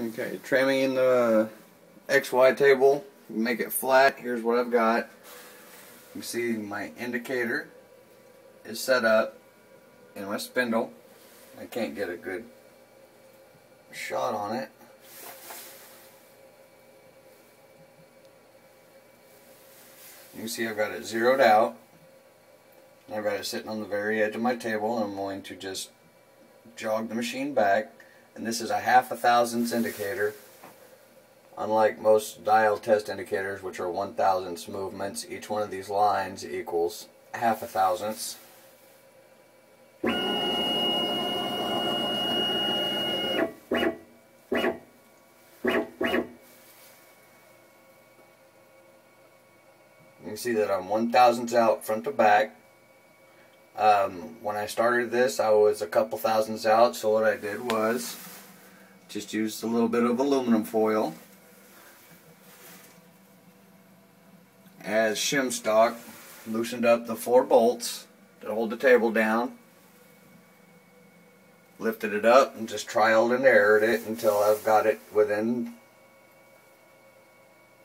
Okay, trimming in the XY table, make it flat. Here's what I've got. You can see my indicator is set up in my spindle. I can't get a good shot on it. You can see I've got it zeroed out. I've got it sitting on the very edge of my table, and I'm going to just jog the machine back. And this is a 1/2 thousandths indicator. Unlike most dial test indicators, which are 1/1000ths movements, each one of these lines equals 1/2 thousandths. You can see that I'm 1/1000ths out front to back. When I started this, I was a couple thousandths out, so what I did was just used a little bit of aluminum foil as shim stock, loosened up the 4 bolts that hold the table down, lifted it up, and just trialed and errored it until I've got it within,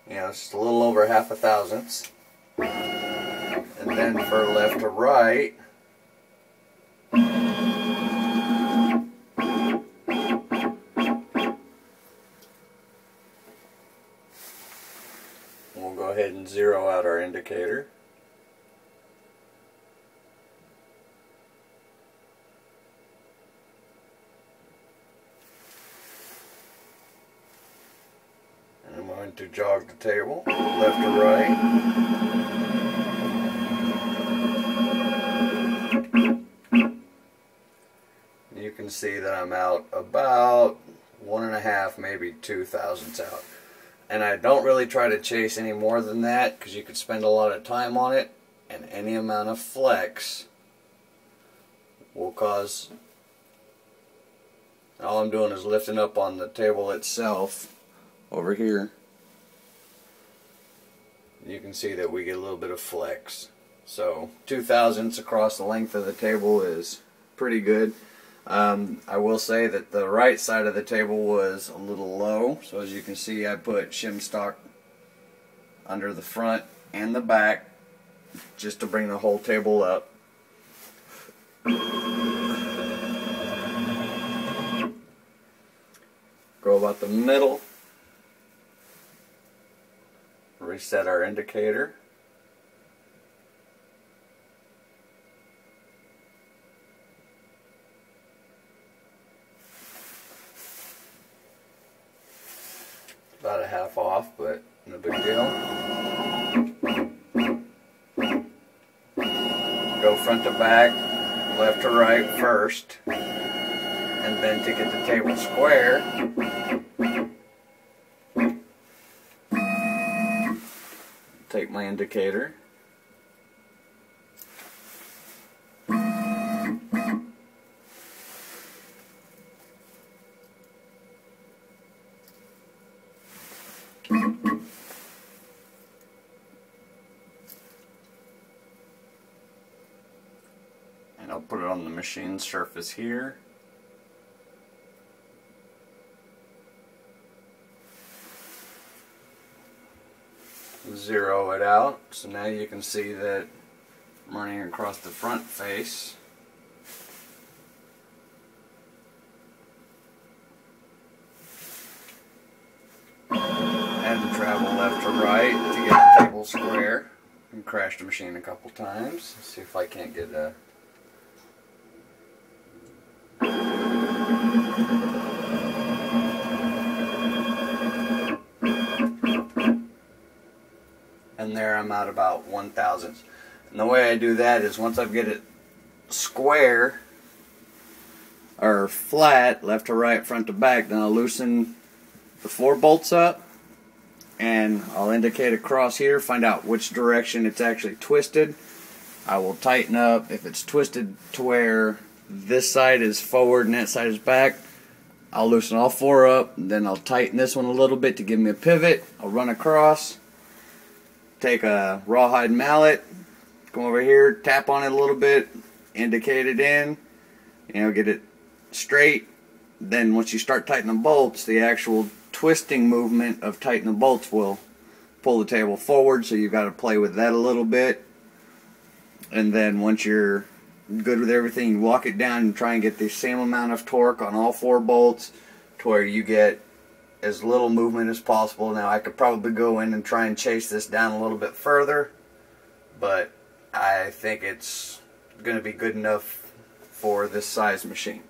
just a little over 1/2 thousandths. And then for left to right, we'll go ahead and zero out our indicator. And I'm going to jog the table left to right. You can see that I'm out about 1.5, maybe 2 thousandths out. And I don't really try to chase any more than that, because you could spend a lot of time on it, and any amount of flex will cause... All I'm doing is lifting up on the table itself over here. You can see that we get a little bit of flex. So 2 thousandths across the length of the table is pretty good. I will say that the right side of the table was a little low, so as you can see I put shim stock under the front and the back just to bring the whole table up. Go about the middle, reset our indicator. About a 1/2 off, but no big deal. Go front to back, left to right first, and then to get the table square, take my indicator, and I'll put it on the machine surface here. Zero it out, so now you can see that I'm running across the front face. And to travel left to right to get the table square. And crash the machine a couple times. Let's see if I can't get a... And there I'm at about 1/1000ths. And the way I do that is once I get it square or flat, left to right, front to back, then I'll loosen the 4 bolts up and I'll indicate across here, find out which direction it's actually twisted. I will tighten up. If it's twisted to where this side is forward and that side is back, I'll loosen all 4 up, and then I'll tighten this one a little bit to give me a pivot. I'll run across, take a rawhide mallet, come over here, tap on it a little bit, indicate it in, get it straight, then once you start tightening the bolts, the actual twisting movement of tightening the bolts will pull the table forward, so you've got to play with that a little bit. And then once you're good with everything, you walk it down and try and get the same amount of torque on all 4 bolts to where you get as little movement as possible. Now I could probably go in and try and chase this down a little bit further, but I think it's going to be good enough for this size machine.